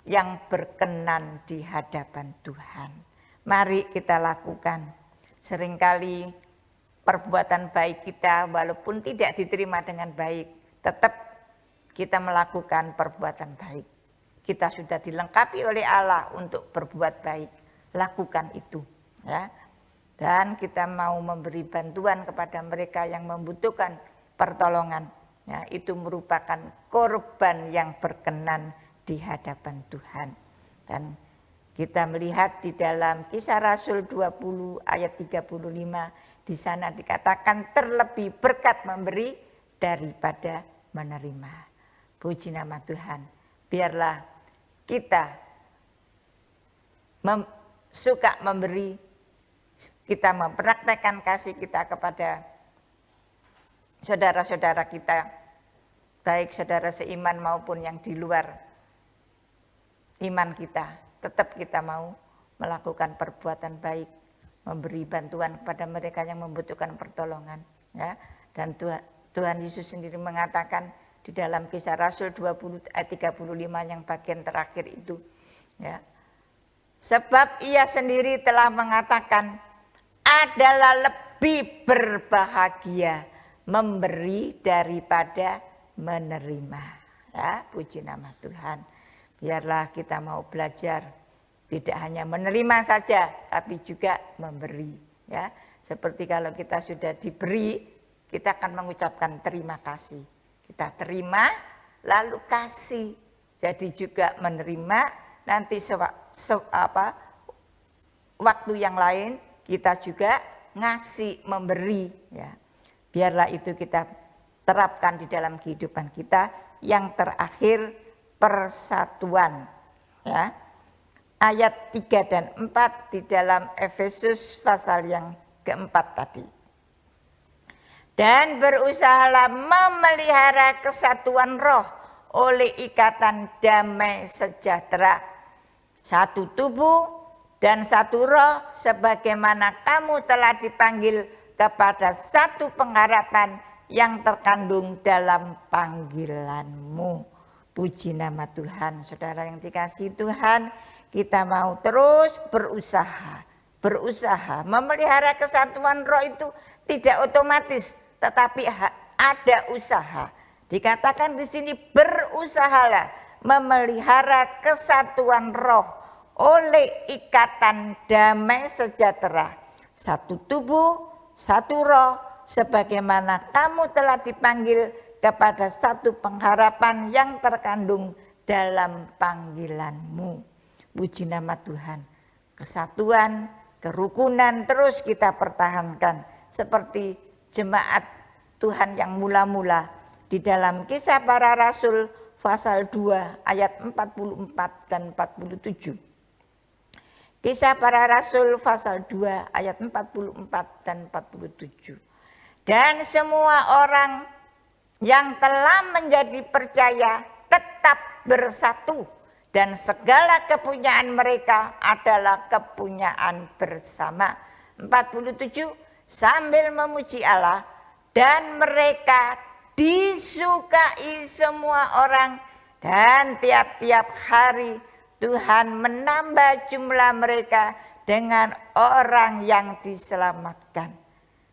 yang berkenan di hadapan Tuhan. Mari kita lakukan. Seringkali perbuatan baik kita walaupun tidak diterima dengan baik, tetap kita melakukan perbuatan baik. Kita sudah dilengkapi oleh Allah untuk berbuat baik. Lakukan itu, ya. Dan kita mau memberi bantuan kepada mereka yang membutuhkan pertolongan. Ya, itu merupakan korban yang berkenan di hadapan Tuhan. Dan kita melihat di dalam Kisah Rasul 20 ayat 35, di sana dikatakan terlebih berkat memberi daripada menerima. Puji nama Tuhan. Biarlah kita suka memberi, kita mempraktekkan kasih kita kepada saudara-saudara kita, baik saudara seiman maupun yang di luar iman kita. Tetap kita mau melakukan perbuatan baik, memberi bantuan kepada mereka yang membutuhkan pertolongan. Ya. Dan Tuhan Yesus sendiri mengatakan di dalam Kisah Rasul 20 ayat 35 yang bagian terakhir itu, ya, sebab ia sendiri telah mengatakan adalah lebih berbahagia memberi daripada menerima. Ya, puji nama Tuhan. Biarlah kita mau belajar tidak hanya menerima saja, tapi juga memberi. Ya, seperti kalau kita sudah diberi, kita akan mengucapkan terima kasih. Kita terima, lalu kasih. Jadi juga menerima, nanti waktu yang lain kita juga ngasih, memberi. Ya. Biarlah itu kita terapkan di dalam kehidupan kita. Yang terakhir, persatuan. Ya. Ayat 3 dan 4 di dalam Efesus pasal yang keempat tadi. Dan berusahalah memelihara kesatuan roh oleh ikatan damai sejahtera. Satu tubuh dan satu roh, sebagaimana kamu telah dipanggil kepada satu pengharapan yang terkandung dalam panggilanmu. Puji nama Tuhan. Saudara yang dikasihi Tuhan, kita mau terus berusaha memelihara kesatuan roh. Itu tidak otomatis, tetapi ada usaha. Dikatakan di sini berusahalah memelihara kesatuan roh oleh ikatan damai sejahtera. Satu tubuh, satu roh, sebagaimana kamu telah dipanggil kepada satu pengharapan yang terkandung dalam panggilan-Mu. Puji nama Tuhan. Kesatuan, kerukunan terus kita pertahankan seperti jemaat Tuhan yang mula-mula di dalam Kisah Para Rasul pasal 2 ayat 44 dan 47. Kisah Para Rasul pasal 2 ayat 44 dan 47. Dan semua orang yang telah menjadi percaya tetap bersatu, dan segala kepunyaan mereka adalah kepunyaan bersama. 47, sambil memuji Allah, dan mereka disukai semua orang, dan tiap-tiap hari Tuhan menambah jumlah mereka dengan orang yang diselamatkan.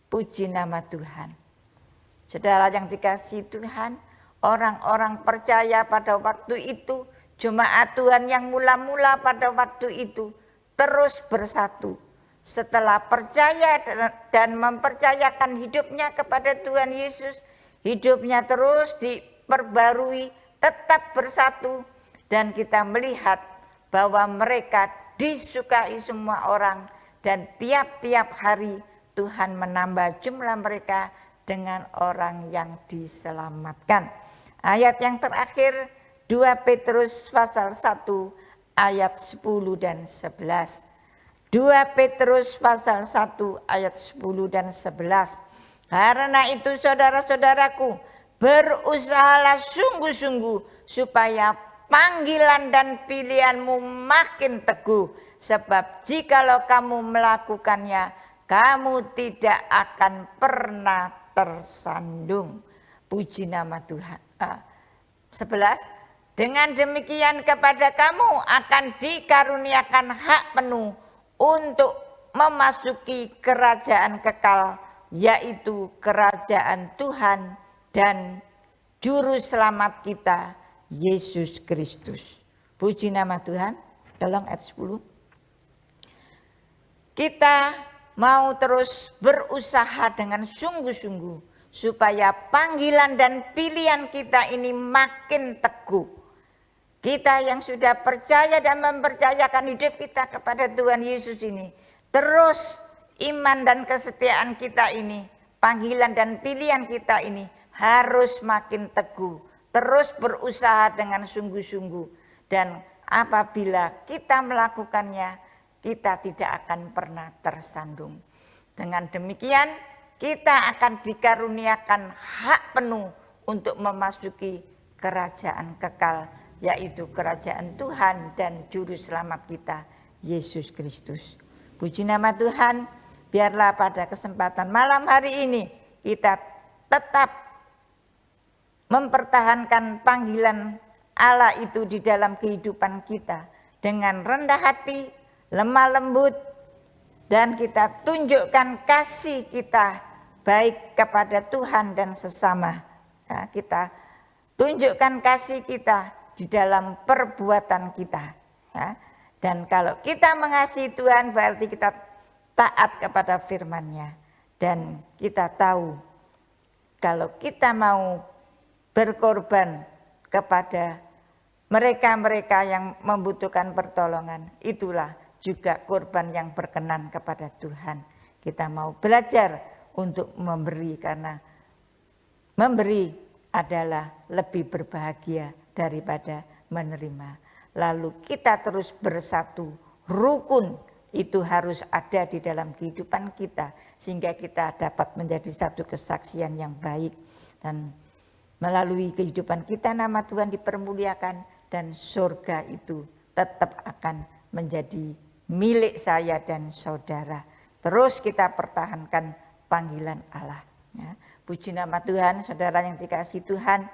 Puji nama Tuhan. Saudara yang dikasihi Tuhan, orang-orang percaya pada waktu itu, jemaat Tuhan yang mula-mula pada waktu itu terus bersatu. Setelah percaya dan mempercayakan hidupnya kepada Tuhan Yesus, hidupnya terus diperbarui, tetap bersatu, dan kita melihat bahwa mereka disukai semua orang, dan tiap-tiap hari Tuhan menambah jumlah mereka dengan orang yang diselamatkan. Ayat yang terakhir 2 Petrus pasal 1 ayat 10 dan 11. 2 Petrus pasal 1 ayat 10 dan 11. Karena itu saudara-saudaraku, berusahalah sungguh-sungguh supaya panggilan dan pilihanmu makin teguh. Sebab jikalau kamu melakukannya, kamu tidak akan pernah tersandung. Puji nama Tuhan. 11. Dengan demikian kepada kamu akan dikaruniakan hak penuh untuk memasuki kerajaan kekal, yaitu kerajaan Tuhan dan Juru Selamat kita, Yesus Kristus. Puji nama Tuhan. Tolong ayat 10. Kita mau terus berusaha dengan sungguh-sungguh supaya panggilan dan pilihan kita ini makin teguh. Kita yang sudah percaya dan mempercayakan hidup kita kepada Tuhan Yesus ini, terus iman dan kesetiaan kita ini, panggilan dan pilihan kita ini harus makin teguh, terus berusaha dengan sungguh-sungguh, dan apabila kita melakukannya, kita tidak akan pernah tersandung. Dengan demikian, kita akan dikaruniakan hak penuh untuk memasuki kerajaan kekal, yaitu kerajaan Tuhan dan Juru Selamat kita, Yesus Kristus. Puji nama Tuhan, biarlah pada kesempatan malam hari ini kita tetap mempertahankan panggilan Allah itu di dalam kehidupan kita dengan rendah hati, lemah lembut, dan kita tunjukkan kasih kita baik kepada Tuhan dan sesama. Ya, kita tunjukkan kasih kita di dalam perbuatan kita. Ya. Dan kalau kita mengasihi Tuhan berarti kita taat kepada firman-Nya. Dan kita tahu kalau kita mau berkorban kepada mereka-mereka yang membutuhkan pertolongan, itulah juga korban yang berkenan kepada Tuhan. Kita mau belajar untuk memberi, karena memberi adalah lebih berbahagia daripada menerima. Lalu kita terus bersatu, rukun itu harus ada di dalam kehidupan kita, sehingga kita dapat menjadi satu kesaksian yang baik, dan melalui kehidupan kita nama Tuhan dipermuliakan, dan surga itu tetap akan menjadi milik saya dan saudara. Terus kita pertahankan panggilan Allah. Ya. Puji nama Tuhan, saudara yang dikasihi Tuhan.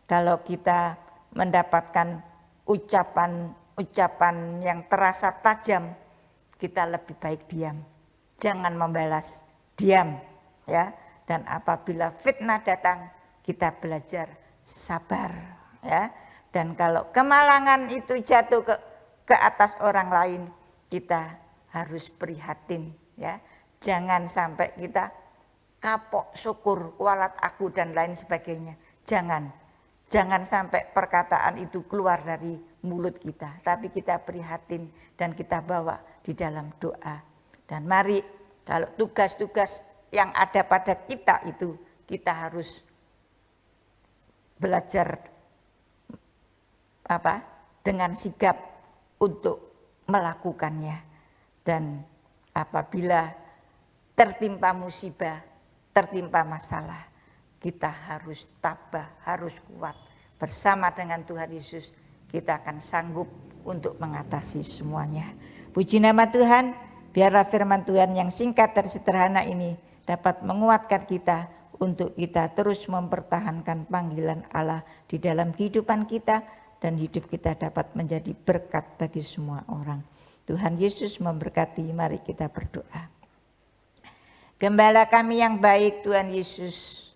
Kalau kita mendapatkan ucapan yang terasa tajam, kita lebih baik diam. Jangan membalas, diam. Ya. Dan apabila fitnah datang, kita belajar sabar. Ya. Dan kalau kemalangan itu jatuh ke atas orang lain, kita harus prihatin, ya. Jangan sampai kita kapok, syukur, kualat aku dan lain sebagainya. Jangan. Jangan sampai perkataan itu keluar dari mulut kita, tapi kita prihatin dan kita bawa di dalam doa. Dan mari kalau tugas-tugas yang ada pada kita itu, kita harus belajar dengan sigap untuk melakukannya. Dan apabila tertimpa musibah, tertimpa masalah, kita harus tabah, harus kuat. Bersama dengan Tuhan Yesus, kita akan sanggup untuk mengatasi semuanya. Puji nama Tuhan, biarlah firman Tuhan yang singkat dan sederhana ini dapat menguatkan kita untuk kita terus mempertahankan panggilan Allah di dalam kehidupan kita, dan hidup kita dapat menjadi berkat bagi semua orang. Tuhan Yesus memberkati, mari kita berdoa. Gembala kami yang baik Tuhan Yesus,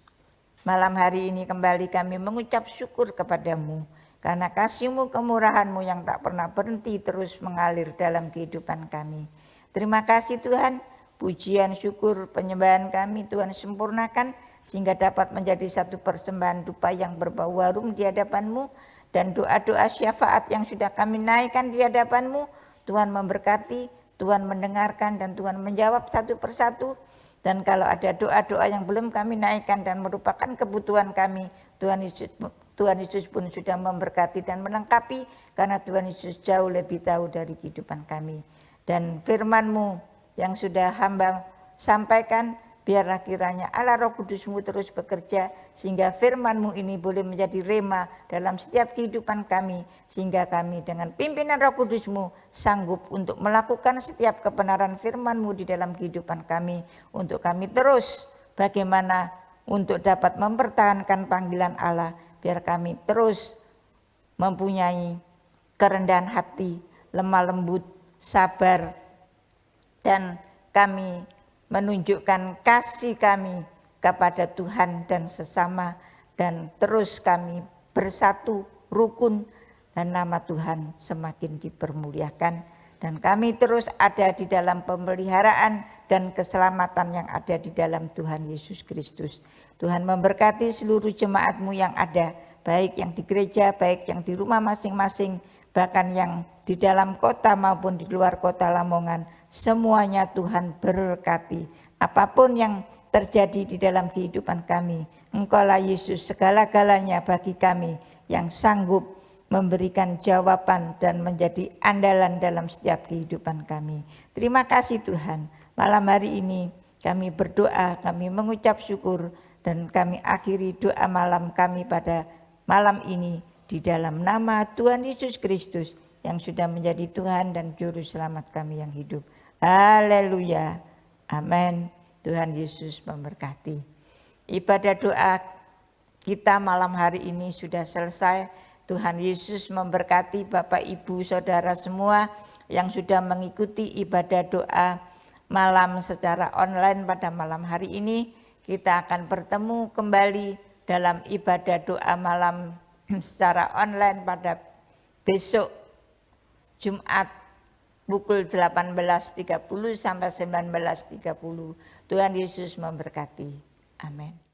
malam hari ini kembali kami mengucap syukur kepadamu karena kasih-Mu, kemurahan-Mu yang tak pernah berhenti terus mengalir dalam kehidupan kami. Terima kasih Tuhan, pujian, syukur, penyembahan kami Tuhan sempurnakan sehingga dapat menjadi satu persembahan dupa yang berbau harum di hadapan-Mu, dan doa-doa syafaat yang sudah kami naikkan di hadapan-Mu, Tuhan memberkati, Tuhan mendengarkan, dan Tuhan menjawab satu persatu. Dan kalau ada doa-doa yang belum kami naikkan dan merupakan kebutuhan kami, Tuhan Yesus pun sudah memberkati dan melengkapi, karena Tuhan Yesus jauh lebih tahu dari kehidupan kami. Dan firman-Mu yang sudah hamba sampaikan, biarlah kiranya Allah Roh Kudus-Mu terus bekerja sehingga firman-Mu ini boleh menjadi rema dalam setiap kehidupan kami, sehingga kami dengan pimpinan Roh Kudus-Mu sanggup untuk melakukan setiap kebenaran firman-Mu di dalam kehidupan kami, untuk kami terus bagaimana untuk dapat mempertahankan panggilan Allah, biar kami terus mempunyai kerendahan hati, lemah lembut, sabar, dan kami menunjukkan kasih kami kepada Tuhan dan sesama, dan terus kami bersatu rukun, dan nama Tuhan semakin dipermuliakan, dan kami terus ada di dalam pemeliharaan dan keselamatan yang ada di dalam Tuhan Yesus Kristus. Tuhan memberkati seluruh jemaat-Mu yang ada, baik yang di gereja, baik yang di rumah masing-masing, bahkan yang di dalam kota maupun di luar kota Lamongan. Semuanya Tuhan berkati. Apapun yang terjadi di dalam kehidupan kami, Engkaulah Yesus segala-galanya bagi kami, yang sanggup memberikan jawaban dan menjadi andalan dalam setiap kehidupan kami. Terima kasih Tuhan. Malam hari ini kami berdoa, kami mengucap syukur, dan kami akhiri doa malam kami pada malam ini di dalam nama Tuhan Yesus Kristus yang sudah menjadi Tuhan dan Juru Selamat kami yang hidup. Haleluya. Amin. Tuhan Yesus memberkati. Ibadah doa kita malam hari ini sudah selesai. Tuhan Yesus memberkati Bapak, Ibu, Saudara semua yang sudah mengikuti ibadah doa malam secara online pada malam hari ini. Kita akan bertemu kembali dalam ibadah doa malam secara online pada besok Jumat pukul 18.30 sampai 19.30. Tuhan Yesus memberkati. Amin.